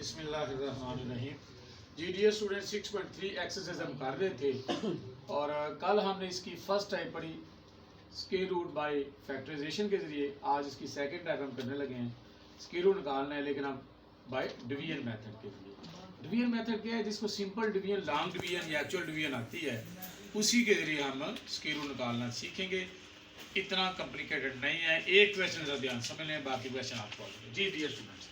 बिस्मिल्लाहिर्रहमानिर्रहीम। GDS student 6.3 exercise हम कर रहे थे और कल हमने इसकी फर्स्ट टाइप पढ़ी स्क्वायर रूट बाय फैक्टराइजेशन के ज़रिए। आज इसकी सेकंड टाइप हम करने लगे हैं। स्क्वायर रूट निकालना है लेकिन हम बाय डिवीजन मेथड के ज़रिए। डिवीजन मेथड क्या है? जिसको सिंपल डिवीजन, लॉन्ग डिवीजन या एक्चुअल डिवीजन आती है, उसी के ज़रिए हम स्क्वायर रूट निकालना सीखेंगे। इतना कॉम्प्लिकेटेड नहीं है। एक क्वेश्चन ज़रा ध्यान समझ लें, बाकी क्वेश्चन आपको जी डियर स्टूडेंट्स।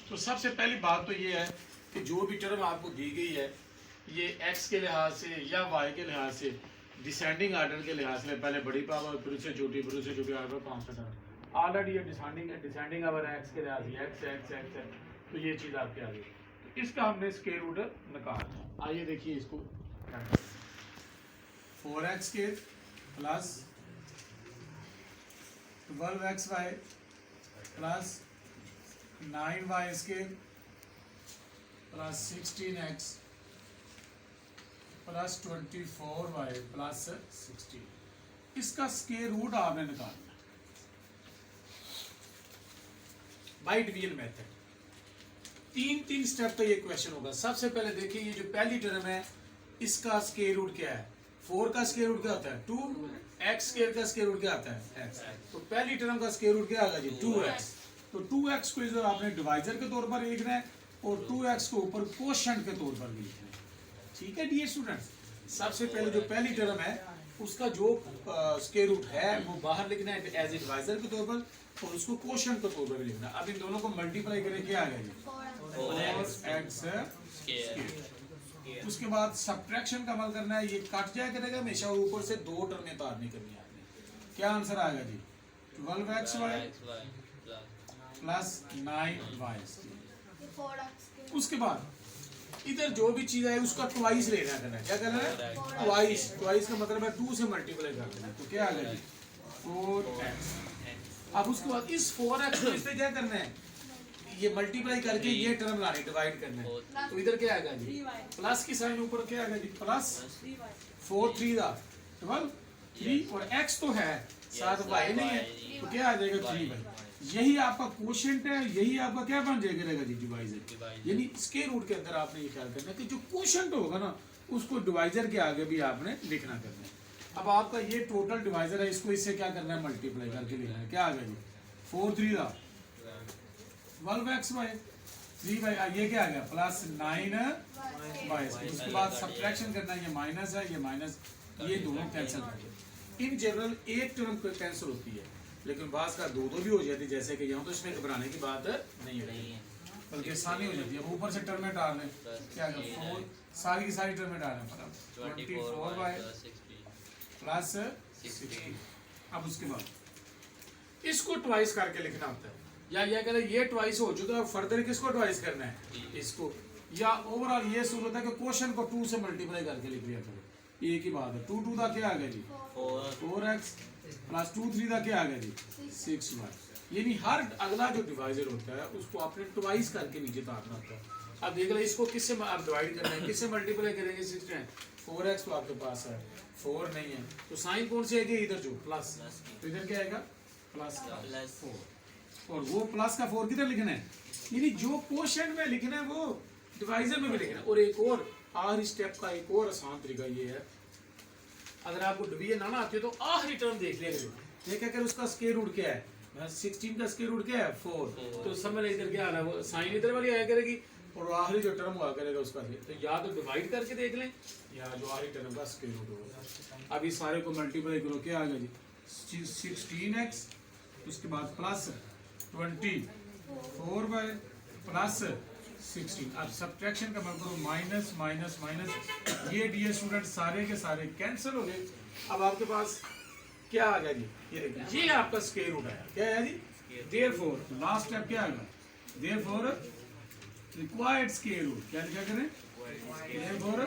तो सबसे पहली बात तो ये है कि जो भी टर्म आपको दी गई है, ये x के लिहाज से या y के लिहाज से डिसेंडिंग आर्डर के लिहाज से पहले बड़ी पावर, फिर उससे छोटी आर्डर 5 टर्म ऑलरेडी ये डिसेंडिंग आवर x के लिहाज से x। तो ये चीज़ आपके आ गई। तो इसका हमने स्क्वायर रूट निकालना है। आइए देखिए इसको। 4x square plus 12xy plus 9y square plus 16x plus 24y plus 16, इसका स्क्वायर रूट आपने निकालना बाय डिवीजन मेथड। तीन स्टेप का ये क्वेश्चन होगा। सबसे पहले देखिए, ये जो पहली टर्म है इसका स्क्वायर रूट क्या है? 4 का स्क्वायर रूट क्या होता है? 2। x स्क्वायर का स्क्वायर रूट क्या आता है? x। तो पहली टर्म का स्क्वायर रूट क्या आएगा जी? 2x। तो 2x को इधर आपने डिवाइजर के तौर पर लिखना है और 2x को ऊपर कोशेंट के तौर पर लिखना है। ठीक है डियर स्टूडेंट्स। सबसे पहले जो पहली टर्म है उसका जो स्क्वायर रूट है वो बाहर लिखना है एज ए डिवाइजर के तौर पर और उसको कोशेंट के तौर पर भी लिखना है। अब इन दोनों को मल्टीप्लाई करें, क्या आ गया जी? 4x। उसके बाद सब्ट्रैक्शन का अमल करना है। ये कट जाया करेगा हमेशा और ऊपर से 2 टर्में तारनी करनी है आपने। क्या आंसर आएगा जी? 12xy plus 9y। उसके बाद इधर जो भी चीज है उसका ट्वाइस लेना करना है। क्या करना है? ट्वाइस का मतलब है 2 से मल्टीप्लाई कर देना। तो क्या आ गया जी? 4x। अब उसके बाद इस 4x को इससे क्या करना है? ये मल्टीप्लाई करके ये टर्म लानी, डिवाइड करना है। तो इधर क्या आएगा जी? प्लस की साइन ऊपर क्या आएगा जी? प्लस 4 3 12 3 और x तो है साथ y नहीं है, तो क्या आ जाएगा? 3y। यही आपका कोशेंट है, यही आपका क्या बन जाएगा जी? डिवाइजर। यानी स्क्वायर रूट के अंदर आपने ये ख्याल करना है कि जो कोशेंट होगा ना उसको डिवाइजर के आगे भी आपने लिखना करना है। अब आपका ये टोटल डिवाइजर है, इसको इससे क्या करना है? मल्टीप्लाई करके लिखना है। क्या आ गया जी? 4 3 12xy 3y। ये क्या आ गया? Plus 9y। उसके बाद सब्ट्रैक्शन करना है, ये माइनस है, ये माइनस, ये दोनों कैंसिल कर दो। इन जनरल एक टर्म कैंसिल होती है लेकिन बात का 2 भी हो जाती है, जैसे कि यहाँ तो इसमें घबराने की बात नहीं है, बल्कि आसानी हो जाती है। अब ऊपर से टर्में डालने, क्या 4 सारी की सारी टर्में डालने 24y प्लस 16। अब उसके बाद इसको ट्वाइस करके लिखना होता है, या ये कहते हैं ये ट्वाइस हो चुका है, फर्दर किसको ट्वाइस करना है? इसको। या ओवरऑल ये सूरत है कि क्वेश्चन को 2 से मल्टीप्लाई करके लिख लिया करो। एक ही बात है। 2 2 का क्या आ गया जी? 4x प्लस 2 3 का क्या आ गया जी? 6y। यानी हर अगला जो डिवाइजर होता है उसको आपने ट्वाइस करके नीचे तारना होता है। अब देख लो इसको किससे आप डिवाइड करना है, किससे मल्टीप्लाई करेंगे? 16। 4x तो आपके पास है, 4 नहीं है, तो साइन कौन से आएगी? इधर जो प्लस, तो इधर क्या आएगा? प्लस 4। और वो प्लस का 4 किधर लिखना है? यानी जो कोशेंट में लिखना है वो डिवाइजर में भी लिखना है। और एक और आखिरी स्टेप का एक और आसान तरीका ये है, अगर आपको डिवीजन आना आती है तो आखिरी टर्म देख लिया करें। देखा कर उसका स्क्वायर रूट क्या है? 16 का स्क्वायर रूट क्या है? 4। तो समझ इधर क्या आ रहा है? वो साइन इधर वाली आया करेगी और आखिरी जो टर्म हुआ करेगा उसका, तो या तो डिवाइड करके देख लें या जो आखिरी टर्म का स्क्वायर रूट होगा। अब इस सारे को मल्टीप्लाई करो, क्या आ गया जी? 16x। उसके बाद प्लस 24y प्लस 16। अब सब्ट्रैक्शन का मतलब करो, माइनस माइनस माइनस, ये डियर स्टूडेंट सारे के सारे कैंसिल हो गए। अब आपके पास क्या आ गया जी? ये देखिए, ये आपका स्क्वायर रूट आया। क्या है जी? देयरफॉर लास्ट स्टेप क्या आएगा? Therefore required square root. क्या लिखा करें? देयरफॉर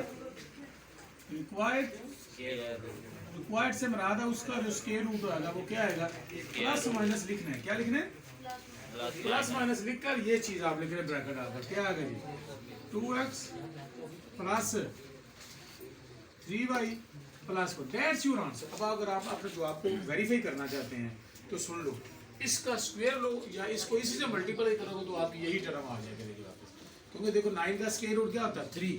रिक्वायर्ड से मुराद है उसका जो स्क्वायर रूट आएगा वो क्या आएगा? प्लस माइनस लिखना है। क्या लिखना है? प्लस माइनस लिखकर ये चीज आप लिख रहे हैं ब्रैकेट आकर। क्या आ गया जी? 2x plus 3y plus 4। That's your answer. अब अगर आप अपने जवाब को वेरीफाई करना चाहते हैं तो सुन लो, इसका स्क्वायर लो या इसको इसी से मल्टीप्लाई करोगे तो आपकी यही टर्म आ जाएगी वापस। क्योंकि देखो 9 का स्क्वायर रूट क्या होता है 3,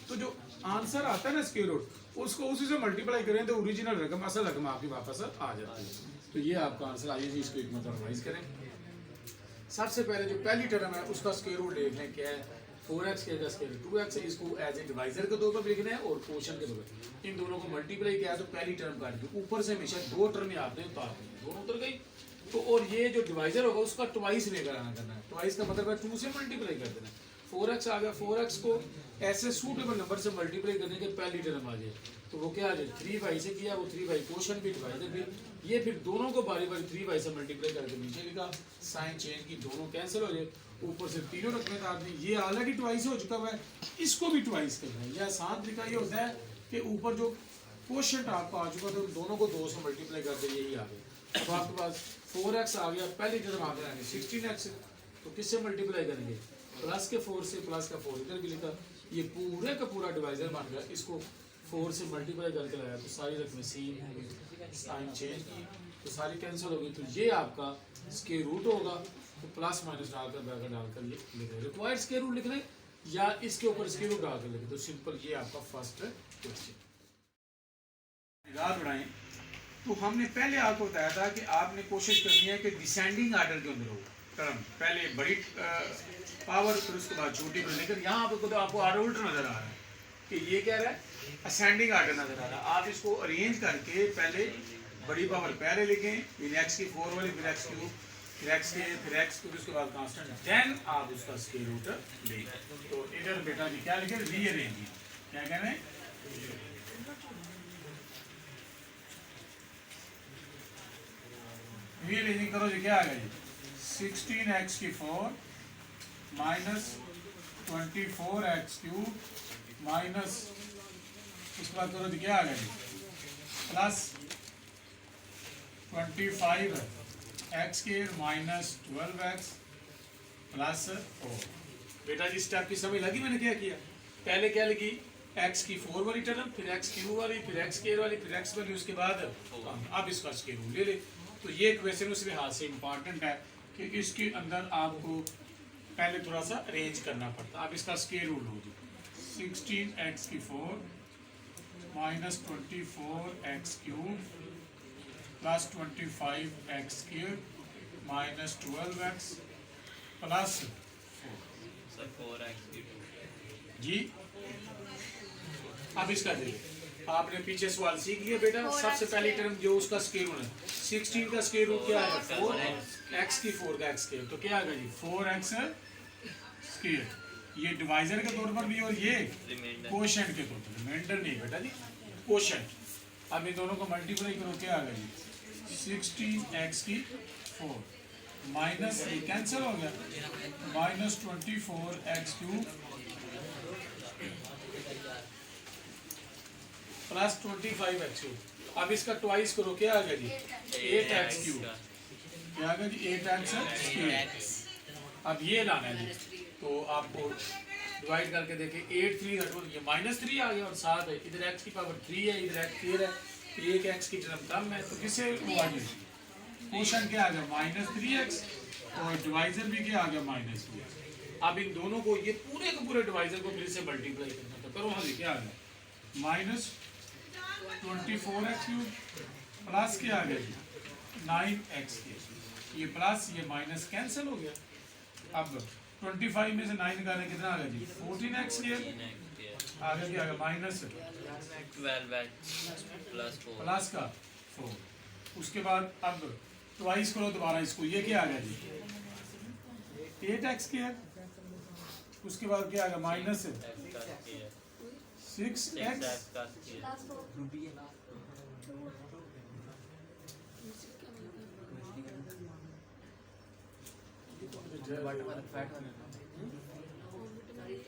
तो जो आंसर आता है ना स्क्वायर रूट उसको उसी से मल्टीप्लाई करें तो ओरिजिनल रकम असल रकम आपकी वापस आ जाती है। तो ये आपका आंसर। आइए जी इसको एक मतलब रिवाइज करें। सबसे पहले जो पहली टर्म है उसका स्क्वायर रूट देख लें क्या है 4x का स्क्वायर 2x, इसको एज ए डिवाइजर के तौर पर लिखना है और क्वोशंट के तौर पर। इन दोनों को मल्टीप्लाई किया तो पहली टर्म काट दी, ऊपर से हमेशा दो टर्म ही आपने उतार दी, दोनों उतर गई। तो और ये जो डिवाइजर होगा उसका ट्वाइस लेकर आना करना है। ट्वाइस का मतलब है 2 से मल्टीप्लाई कर देना। 4x आ गया, 4x को ऐसे सूटेबल नंबर से मल्टीप्लाई करने के पहली टर्म आ जाए तो वो क्या आ जाए 3y से किया, वो 3y क्वोशंट भी डिवाइजर भी। ये फिर दोनों को बारी बारी 3y से मल्टीप्लाई करके नीचे लिखा, साइन चेंज की, दोनों कैंसिल हो जाए, ऊपर से तीनों रखने का आदमी। ये ऑलरेडी ट्वाइस हो चुका हुआ है, इसको भी ट्वाइस करना है। यह आसान तरीका ये होता है कि ऊपर जो क्वोशंट आपको आ चुका था दोनों को 2 से मल्टीप्लाई कर दे, यही आ गया। तो आपके पास 4x आ गया, पहली टर्म आ गया 16x, तो किससे मल्टीप्लाई करेंगे प्लस के 4 से, प्लस का 4 इधर भी लिखा, ये पूरे का पूरा डिवाइजर बन गया। इसको 4 से मल्टीप्लाई करके लगाया तो सारी रकमें सेम होंगी, साइन चेंज की तो सारी कैंसिल होगी। तो ये आपका स्क्वायर रूट होगा, तो प्लस माइनस डालकर ब्रैकेट डालकर ये लिखें। रिक्वायर्ड स्क्वायर रूट लिख लें या इसके ऊपर स्क्वायर रूट डालकर लिखें, तो सिंपल ये आपका फर्स्ट क्वेश्चन। निगाह बढ़ाएं तो हमने पहले आपको बताया था कि आपने कोशिश करनी है कि डिसेंडिंग आर्डर के अंदर हो टर्म, पहले बड़ी पावर फिर उसके बाद छोटी पर, लेकिन यहाँ आपको तो आपको आर्डर उल्टा नजर आ रहा है कि ये क्या रहा है असेंडिंग आर्डर नजर आ रहा है। आप इसको अरेंज करके पहले बड़ी पावर पहले लिखें, फिर x की 4 वाली, फिर x क्यूब, फिर x के, फिर x क्यूब, उसके बाद कांस्टेंट, देन आप उसका स्क्वायर रूट लें। तो इधर बेटा जी क्या लिखे रीअरेंज, क्या कह रहे हैं रीअरेंजिंग करो जी, क्या आ गया जी 16x की 4 माइनस 24x क्यूब माइनस उसके बाद करो जी क्या आ गया जी plus 25x square minus 12x plus 4। बेटा जी स्टेप की समझ लगी मैंने क्या किया? पहले क्या लिखी x की 4 वाली टर्म, फिर x क्यूब वाली, फिर x स्क्वायर वाली, फिर x वाली, उसके बाद अब इसका स्क्वायर रूट ले ले। तो ये क्वेश्चन उस लिहाज से इम्पॉर्टेंट है कि इसके अंदर आपको पहले थोड़ा सा अरेंज करना पड़ता। अब इसका स्क्वायर रूट लो जी 16x की 4 minus 24x cube plus 25x square minus 12x plus 4 जी। अब इसका देखिए आपने पीछे सवाल सीख लिया बेटा। सबसे पहली टर्म जो उसका स्क्वायर रूट है 16 का स्क्वायर रूट क्या है 4, x की 4 का x स्क्वायर, तो क्या आ गया जी 4x स्क्वायर। ये डिवाइजर के तौर पर भी और ये कोशेंट के तौर पर, रिमाइंडर नहीं बेटा जी कोशेंट। अब इन दोनों को मल्टीप्लाई करो क्या आ गया जी 16x की 4 माइनस ये कैंसिल हो गया minus 24x cube plus 25x cube. अब इसका ट्वाइस करो क्या आ गया जी 8x क्यूब, क्या आ गया जी 8x स्क्वायर। अब ये लाना है जी, तो आपको डिवाइड करके देखें 8 3 ये माइनस 3 आ गया और साथ है इधर x की पावर 3 है, इधर x 4 है, एक x की टर्म कम है, तो किससे हुआ जी क्वोशंट क्या आ गया माइनस 3x और डिवाइजर भी क्या आ गया माइनस 2। अब इन दोनों को ये पूरे के पूरे डिवाइजर को फिर से मल्टीप्लाई करना, तो करो हाँ क्या आ गया माइनस 24x क्यूब प्लस क्या आ गया जी 9x क्यूब, ये प्लस ये माइनस कैंसिल हो गया। अब 25 में से 9 निकालने कितना आ गया जी 14x क्यूब, आगे क्या आ गया माइनस 12x प्लस का 4। उसके बाद अब ट्वाइस करो दोबारा इसको, ये क्या आ गया जी 8x क्यूब, उसके बाद क्या आ गया माइनस 6x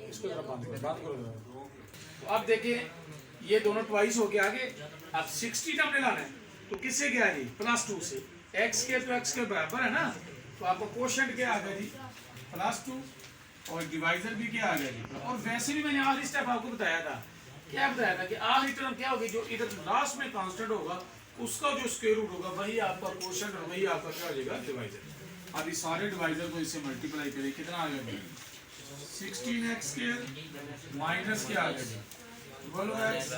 इसको बात करो। तो अब देखिए ये दोनों ट्वाइस हो गया आगे। अब 60 हमने लाना है तो किससे क्या है जी प्लस 2 से, x के तो x के बराबर है ना, तो आपको क्वोशंट क्या आ गया जी प्लस 2 और डिवाइजर भी क्या आ गया जी। और वैसे भी मैंने आखिरी स्टेप आपको बताया था, क्या बताया था कि आखिरी टर्म क्या होगी जो इधर लास्ट में कांस्टेंट होगा उसका जो स्क्वायर रूट होगा वही आपका क्वोशंट और वही आपका क्या हो जाएगा डिवाइजर। अब इस सारे डिवाइजर को इससे मल्टीप्लाई करें कितना आ गया 16x स्क्वायर माइनस क्या आ गया 12x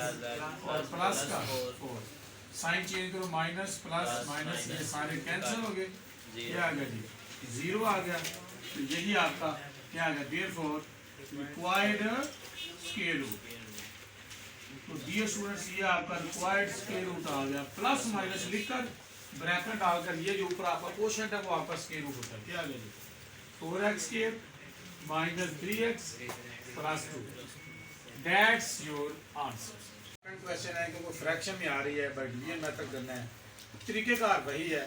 और प्लस का 4। साइन चेंज करो, माइनस प्लस माइनस, ये सारे कैंसिल हो गए, क्या आ गया जी 0 आ गया। तो यही आपका क्या आ गया, देयरफॉर रिक्वायर्ड स्क्वायर रूट। तो डियर स्टूडेंट्स ये आपका रिक्वायर्ड स्क्वायर रूट आ गया, प्लस माइनस लिखकर ब्रैकेट डालकर, ये जो ऊपर आपका क्वोशंट है वो आपका स्क्वायर रूट होता है, क्या आ गया जी 4x square minus 3x plus 2। That's your answer. Question है कि वो फ्रैक्शन में आ रही है, बट डिवीजन मेथड करना है, तरीकेकार वही है,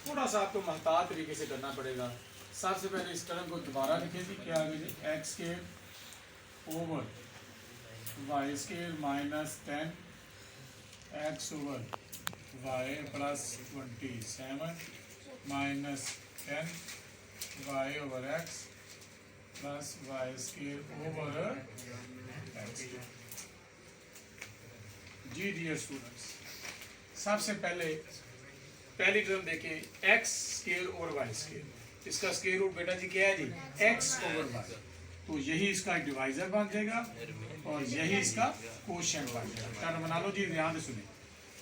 थोड़ा सा आपको महतात तरीके से करना पड़ेगा। सबसे पहले इस टर्म को दोबारा लिखें जी, क्या आ गया जी x square over y square minus 10x over y plus 27 minus 10y over x plus y square over x। जी डियर स्टूडेंट्स, सबसे पहले पहली टर्म देखें x square over y square, इसका स्क्वायर रूट बेटा जी क्या है जी x ओवर y, तो यही इसका डिवाइजर बन जाएगा और यही इसका कोशेंट बन जाएगा। टर्म बना लो जी, ध्यान से सुने।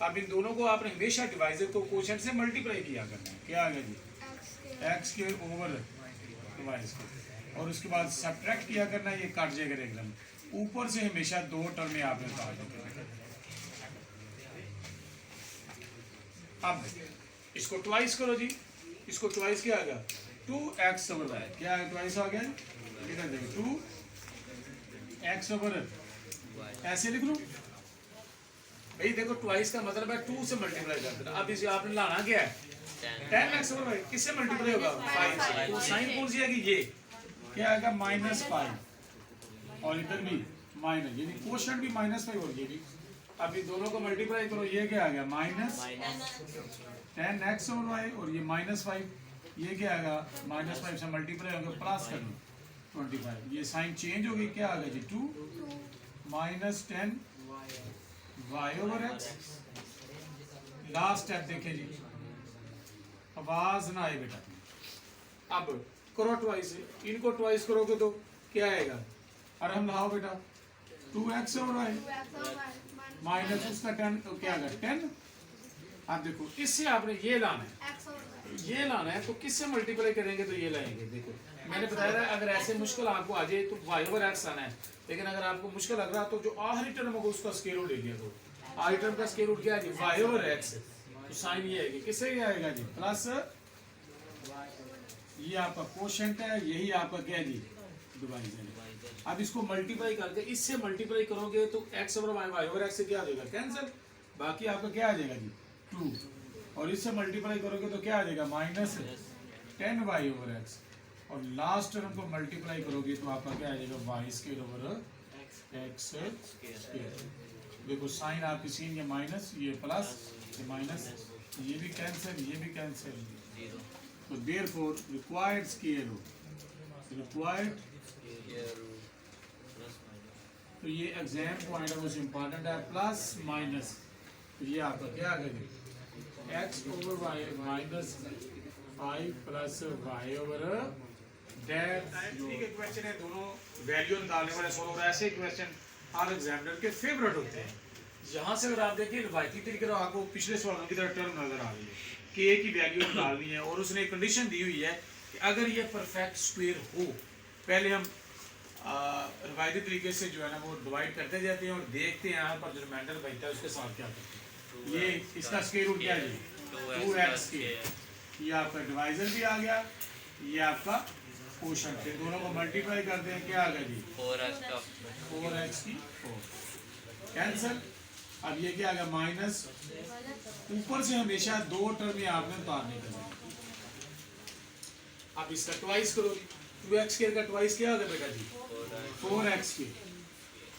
अब इन दोनों को आपने हमेशा डिवाइजर को कोशेंट से मल्टीप्लाई किया करना है, क्या आ गया जी x square over y square, और उसके बाद सब्ट्रैक्ट किया करना है, ये कट जाएगा एकदम। ऊपर से हमेशा दो टर्में आपने उतार दी। अब इसको ट्वाइस करो जी, इसको ट्वाइस क्या आ गया 2x ओवर y, क्या है ट्वाइस आ गया, इधर देखो 2x ओवर, ऐसे लिख लो भाई, देखो ट्वाइस का मतलब है 2 से मल्टीप्लाई कर देना। अब इसे आपने लाना क्या है 10x ओवर y, किससे मल्टीप्लाई होगा 5 से, तो साइन कौन सी आएगी ये, क्या आएगा -5, और इधर भी माइनस, यानी क्वोशंट भी -5 और ये भी। अब इन दोनों को मल्टीप्लाई करो, ये क्या आ गया -10x ओवर y, और ये -5, ये क्या आएगा -5 से मल्टीप्लाई होगा प्लस कर लो 25, ये साइन चेंज हो गई, क्या आ गया जी 2 -10 y over x। Last step देखें जी, आवाज ना आए बेटा। अब करो ट्वाइस, इनको ट्वाइस करोगे तो क्या आएगा, और हम लाओ बेटा 2x ओवर y माइनस उसका 10, तो क्या आएगा 10। अब देखो इससे आपने ये लाना है, ये लाना है, तो किससे मल्टीप्लाई करेंगे, तो ये लाएंगे। देखो मैंने बताया था अगर ऐसे मुश्किल आपको आ जाए तो y ओवर x आना है, लेकिन अगर आपको मुश्किल लग रहा तो जो आखिरी टर्म होगा उसका स्क्वायर रूट ले लिया। तो आखिरी टर्म का स्क्वायर रूट क्या है जी y ओवर x, तो साइन ये आएगी, किससे ये आएगा जी प्लस, ये आपका कोशेंट है, यही आपका क्या है जी डिवाइजर है। अब इसको मल्टीप्लाई करके इससे मल्टीप्लाई करोगे तो x over y over x से क्या आ जाएगा कैंसिल, बाकी आपका क्या आ जाएगा जी 2, और इससे मल्टीप्लाई करोगे तो क्या आ जाएगा -10y ओवर x, और लास्ट टर्म को मल्टीप्लाई करोगे तो आपका क्या आ जाएगा y square over x square. देखो साइन आपकी सीन, ये माइनस ये प्लस, ये माइनस, ये भी कैंसिल, ये भी कैंसिल, तो therefore required square root, required, तो ये एग्जाम पॉइंट है बहुत इंपॉर्टेंट है, प्लस माइनस, तो ये आपका क्या आ गया x over y minus 5 plus y over that. ठीक है, क्वेश्चन है दोनों वैल्यू निकालने वाले सोल्व, और ऐसे क्वेश्चन हर एग्जामिनर के फेवरेट होते हैं। यहाँ से अगर आप देखिए रिवायती तरीके से आपको पिछले सवालों की तरह टर्म नजर आ रही है कि a की वैल्यू निकालनी है, और उसने एक कंडीशन दी हुई है कि अगर ये परफेक्ट स्क्वायर हो, पहले हम रिवायती तरीके से जो है ना वो डिवाइड करते जाते हैं और देखते हैं यहाँ पर जो रिमाइंडर बचता है उसके साथ क्या करते हैं। ये इसका स्क्वायर रूट क्या है 2x स्क्वायर, ये आपका डिवाइजर भी आ गया, ये आपका कोशेंट, फिर दोनों को मल्टीप्लाई करते हैं, क्या आ गया जी 4x की 4 कैंसिल। अब ये क्या आ गया माइनस, ऊपर से हमेशा दो टर्म में आपने उतारने का। अब इसका ट्वाइस करो, 2x स्क्वायर का ट्वाइस क्या होगा बेटा जी 4x स्क्वायर।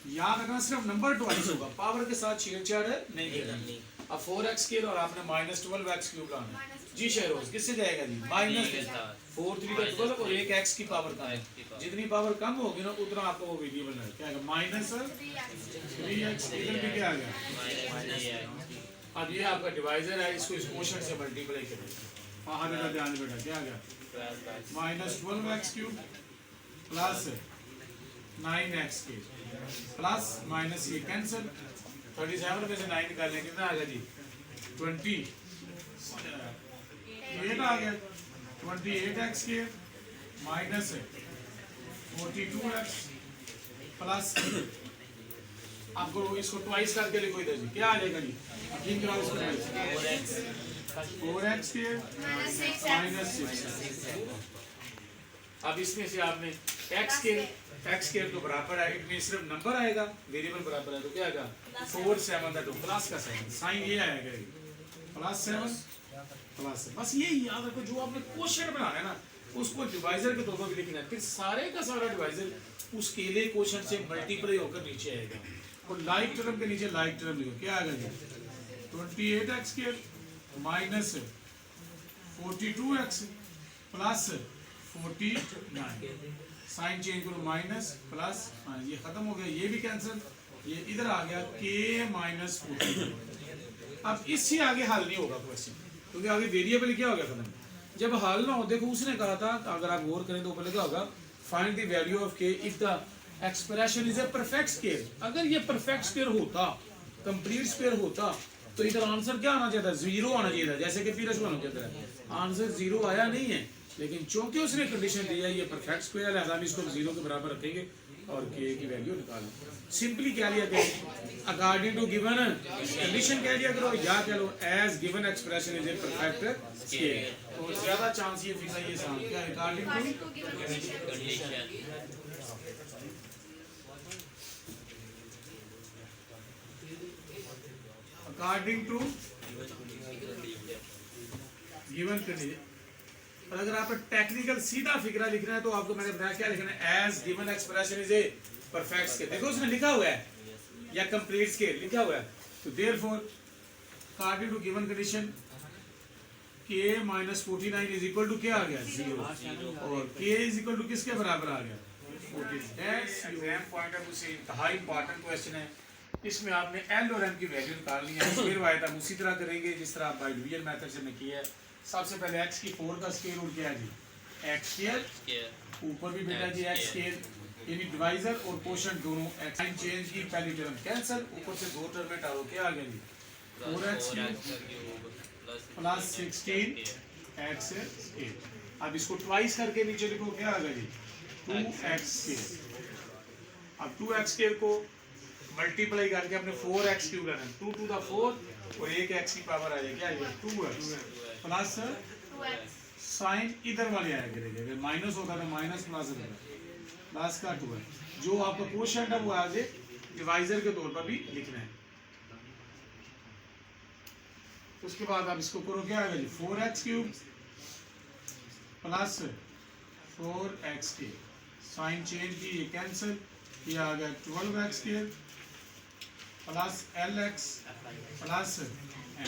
याद रखना सिर्फ नंबर ट्वाइस होगा, पावर के साथ छेड़छाड़ नहीं करनी। अब 4x स्क्वायर और आपने -12x क्यूब लाना है जी शेरोज, किससे जाएगा जी -4 3 का 12 और एक x की पावर का है, जितनी पावर कम होगी ना उतना आपको वो वेरिएबल है, क्या आएगा -3x, इधर भी क्या आ गया। अब ये आपका डिवाइजर है, इसको इस कोशेंट से मल्टीप्लाई करेंगे। हाँ बेटा ध्यान बेटा, क्या आ गया -12x क्यूब प्लस 9x के प्लस माइनस ये कैंसिल 37 में से 9 निकालें कितना आ गया जी 28 आ गया 28x के माइनस 42x प्लस आपको इसको ट्वाइस करके लिखो इधर जी क्या आ जाएगा जी तीन कराओ इसको 4x के माइनस 6 अब इसमें से आपने x के तो बराबर है इसमें सिर्फ नंबर आएगा वेरिएबल बराबर है तो क्या आएगा 4 7 का 2 प्लस का साइन साइन ये आएगा प्लस 7 प्लस बस ये याद रखो जो आपने क्वोशिएंट बनाना है ना उसको डिवाइजर के तौर पर भी लिखना है फिर सारे का सारा डिवाइजर उस केले क्वोशिएंट से मल्टीप्लाई होकर नीचे आएगा और लाइक टर्म के नीचे लाइक टर्म लिखो क्या आएगा जी 28x के minus 42x plus 49 sign change करो माइनस प्लस ये खत्म हो गया ये भी कैंसिल ये इधर आ गया k माइनस 40 अब इससे आगे हल नहीं होगा क्वेश्चन क्योंकि आगे वेरिएबल क्या हो गया खत्म जब हल ना हो देखो उसने कहा था अगर आप गौर करें तो ऊपर लिखा होगा find the value of k if the expression is a perfect square अगर ये परफेक्ट स्क्वायर होता कंप्लीट स्क्वायर होता तो इधर आंसर क्या आना चाहिए था 0 आना चाहिए था जैसे कि पीरस होना चाहिए था आंसर 0 आया नहीं है लेकिन चूंकि उसने कंडीशन दिया ये परफेक्ट स्क्वायर है लिहाजा हम इसको 0 के बराबर रखेंगे और k की वैल्यू निकालें सिंपली क्या लिया गया अकॉर्डिंग टू गिवन कंडीशन कह दिया करो या कह लो as given expression is a perfect square तो ज्यादा चांस ये फिक्स है ये सवाल क्या according to according to given condition अगर आप टेक्निकल सीधा फिगरा लिखना है तो आपको मैंने बताया क्या लिखना है as given expression is a perfect scale देखो उसने लिखा हुआ है या कंप्लीट स्केल लिखा हुआ है तो therefore according to given condition k minus 49 is equal to क्या आ गया 0 और k इज इक्वल टू किसके बराबर आ गया 14 that's exam point of view से इंतहाई इंपॉर्टेंट क्वेश्चन है इसमें आपने l और m की वैल्यू निकालनी है फिर वायद हम उसी तरह करेंगे जिस तरह बाय डिवीजन मेथड से हमने किया है सबसे पहले x की 4 का स्क्वायर रूट क्या है जी x स्क्वायर ऊपर भी बेटा जी x स्क्वायर यानी डिवाइजर और कोशेंट दोनों x साइन चेंज की पहली टर्म कैंसिल ऊपर से दो टर्म में डालो क्या आ गया जी 4x प्लस 16x अब इसको ट्वाइस करके नीचे लिखो क्या आ गया जी 2x स्क्वायर अब 2x स्क्वायर को मल्टीप्लाई करके हमने 4x क्यूब लेना है 2 टू द 4 और एक x की पावर आ जाएगी क्या आएगा 2x प्लस साइन इधर वाले आया करेगा अगर माइनस होता तो माइनस प्लस प्लस का 2x जो आपका कोशेंट है वो आज डिवाइजर के तौर पर भी लिखना है उसके बाद आप इसको करो क्या आएगा जी 4x क्यूब प्लस 4x के साइन चेंज की ये कैंसिल ये आ गया 12x cube plus LX plus M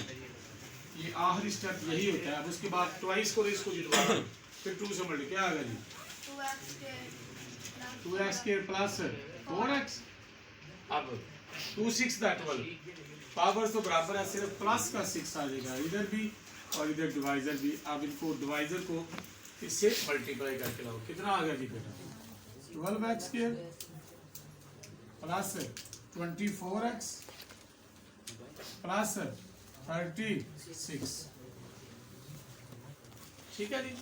ये आखिरी स्टेप यही होता है अब उसके बाद ट्वाइस करो इसको जी दोबारा फिर 2 से मल्टीप्लाई क्या आ गया जी 2x के प्लस 4x अब 2 6 दा 12 पावर तो बराबर है सिर्फ प्लस का 6 आ जाएगा इधर भी और इधर डिवाइजर भी अब इनको डिवाइजर को इससे मल्टीप्लाई करके लाओ कितना आ गया जी बेटा 12x के प्लस 24x प्लस 36 ठीक है जी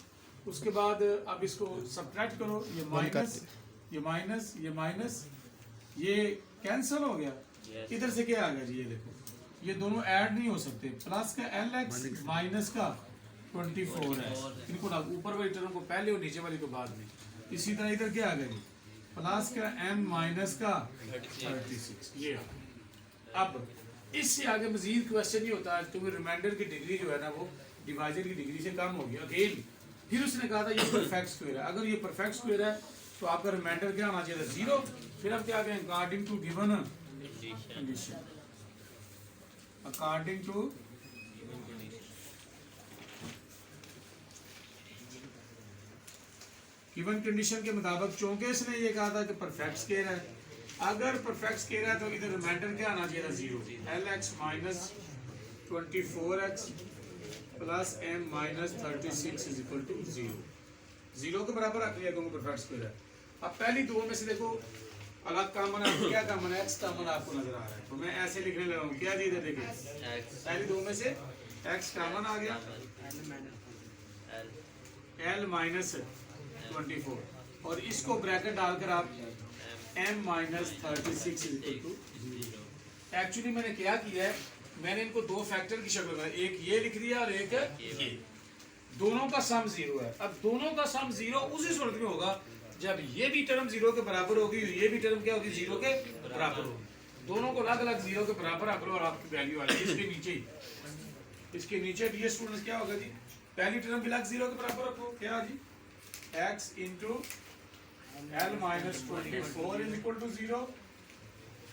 उसके बाद अब इसको सब्ट्रैक्ट करो ये माइनस ये कैंसिल हो गया इधर से क्या आ गया जी ये देखो ये दोनों ऐड नहीं हो सकते प्लस का LX माइनस का 24x इनको ना ऊपर वाली टर्म को पहले और नीचे वाली को बाद में इसी तरह इधर क्या आ गया जी प्लस का M माइनस का 36 ये अब इससे आगे मजीद क्वेश्चन नहीं होता क्योंकि रिमाइंडर की डिग्री जो है ना वो डिवाइजर की डिग्री से कम होगी अगेन फिर उसने कहा था ये परफेक्ट स्क्वायर है अगर ये परफेक्ट स्क्वायर है तो आपका रिमाइंडर क्या आना चाहिए था 0 फिर अब क्या कहें according to given condition according to given condition के मुताबिक चूंकि इसने ये कहा था कि परफेक्ट स्क्वायर है अगर परफेक्ट स्क्वायर है तो इधर रिमाइंडर क्या आना चाहिए था 0 LX minus 24x plus M minus 36 is equal to 0 के बराबर रख लिया दोनों परफेक्ट स्क्वायर है अब पहली दो में से देखो अलग कॉमन है, क्या कॉमन है, एक्स कॉमन आपको नजर आ रहा है, तो मैं ऐसे लिखने लगा हूँ, क्या चीज है देखिए, पहली दो में से एक्स कॉमन आ गया, एल माइनस 24, और इसको ब्रैकेट डालकर आप m minus 36 equal to 0। Actually मैंने क्या किया है, मैंने इनको दो फैक्टर की शक्ल में, एक ये लिख दिया और एक ये, दोनों का सम 0 है। अब दोनों का सम 0 उसी सूरत में होगा जब ये भी टर्म 0 के बराबर होगी, ये भी टर्म क्या होगी, 0 के बराबर होगी। दोनों को अलग अलग 0 के बराबर रख लो और आपकी वैल्यू आ जाएगी। इसके नीचे ही, इसके नीचे भी ये स्टूडेंट्स क्या होगा जी, पहली टर्म भी अलग 0 के बराबर रखो, क्या जी, x into L minus 24 is equal to 0,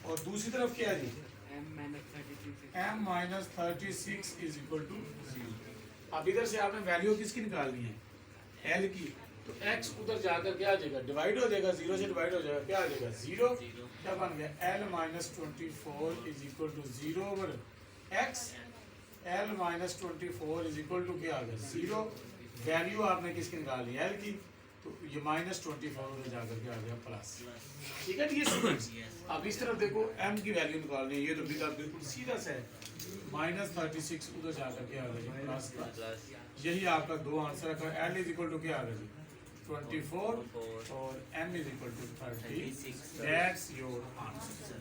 और दूसरी तरफ क्या है जी, m minus 36 is equal to 0। अब इधर से आपने वैल्यू किसकी निकालनी है, l की, तो x उधर जाकर क्या आ जाएगा, डिवाइड हो जाएगा, 0 से डिवाइड हो जाएगा, क्या आ जाएगा 0, क्या बन गया, l minus 24 is equal to 0 over x, l minus 24 is equal to क्या आ गया 0, वैल्यू आपने किसकी निकालनी है, l की, तो ये माइनस 24 उधर जाकर क्या आ गया प्लस, ठीक है ये स्टूडेंट्स। अब इस तरफ देखो m की वैल्यू निकालनी है, ये तो बिल्कुल सीधा सा है, माइनस 36 उधर जाकर क्या आ गया प्लस का, यही आपका दो आंसर है, l इज इक्वल टू क्या आ गया 24 और m is equal to 36, that's your answer.